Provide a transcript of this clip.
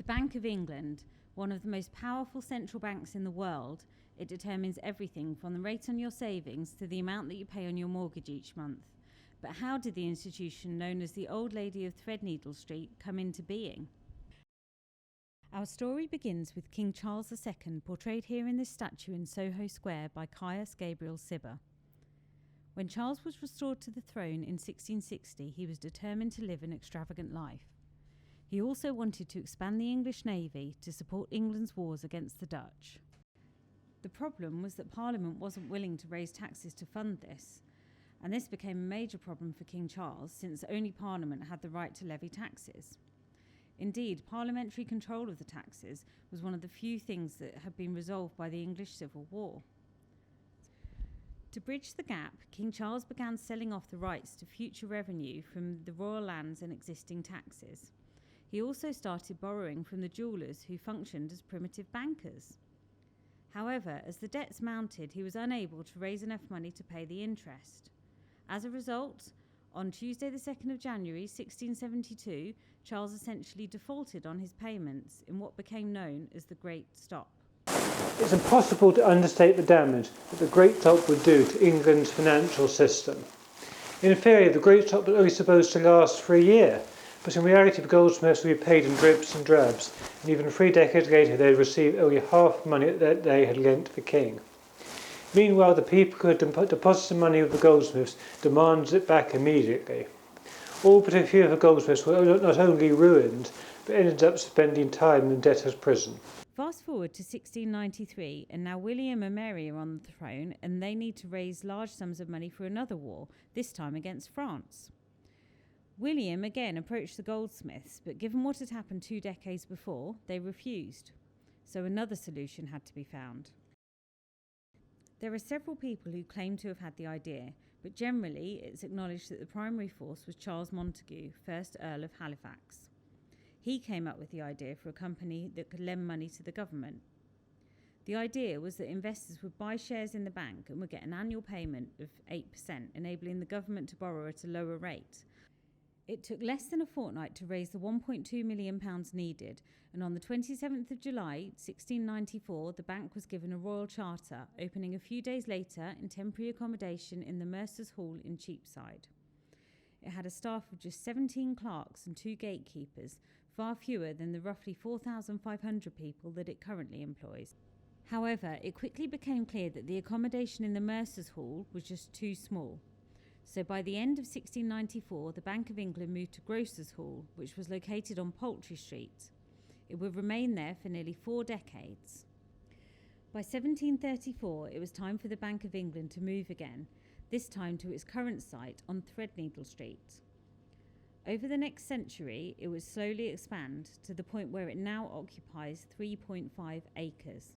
Bank of England, one of the most powerful central banks in the world, it determines everything from the rate on your savings to the amount that you pay on your mortgage each month. But how did the institution known as the Old Lady of Threadneedle Street come into being? Our story begins with King Charles II, portrayed here in this statue in Soho Square by Caius Gabriel Cibber. When Charles was restored to the throne in 1660, he was determined to live an extravagant life. He also wanted to expand the English navy to support England's wars against the Dutch. The problem was that Parliament wasn't willing to raise taxes to fund this, and this became a major problem for King Charles since only Parliament had the right to levy taxes. Indeed, parliamentary control of the taxes was one of the few things that had been resolved by the English Civil War. To bridge the gap, King Charles began selling off the rights to future revenue from the royal lands and existing taxes. He also started borrowing from the jewellers who functioned as primitive bankers. However, as the debts mounted, he was unable to raise enough money to pay the interest. As a result, on Tuesday the 2nd of January 1672, Charles essentially defaulted on his payments in what became known as the Great Stop. It's impossible to understate the damage that the Great Stop would do to England's financial system. In theory, the Great Stop was only supposed to last for a year, but in reality the goldsmiths would be paid in drips and drabs, and even 3 decades later they would receive only half the money that they had lent the king. Meanwhile, the people who had deposited money with the goldsmiths demanded it back immediately. All but a few of the goldsmiths were not only ruined, but ended up spending time in debtor's prison. Fast forward to 1693, and now William and Mary are on the throne, and they need to raise large sums of money for another war, this time against France. William again approached the goldsmiths, but given what had happened 2 decades before, they refused. So another solution had to be found. There are several people who claim to have had the idea, but generally it's acknowledged that the primary force was Charles Montague, 1st Earl of Halifax. He came up with the idea for a company that could lend money to the government. The idea was that investors would buy shares in the bank and would get an annual payment of 8%, enabling the government to borrow at a lower rate. It took less than a fortnight to raise the £1.2 million needed, and on the 27th of July 1694 the bank was given a royal charter, opening a few days later in temporary accommodation in the Mercer's Hall in Cheapside. It had a staff of just 17 clerks and 2 gatekeepers, far fewer than the roughly 4,500 people that it currently employs. However, it quickly became clear that the accommodation in the Mercer's Hall was just too small. So by the end of 1694, the Bank of England moved to Grocers' Hall, which was located on Poultry Street. It would remain there for nearly 4 decades. By 1734, it was time for the Bank of England to move again, this time to its current site on Threadneedle Street. Over the next century, it would slowly expand to the point where it now occupies 3.5 acres.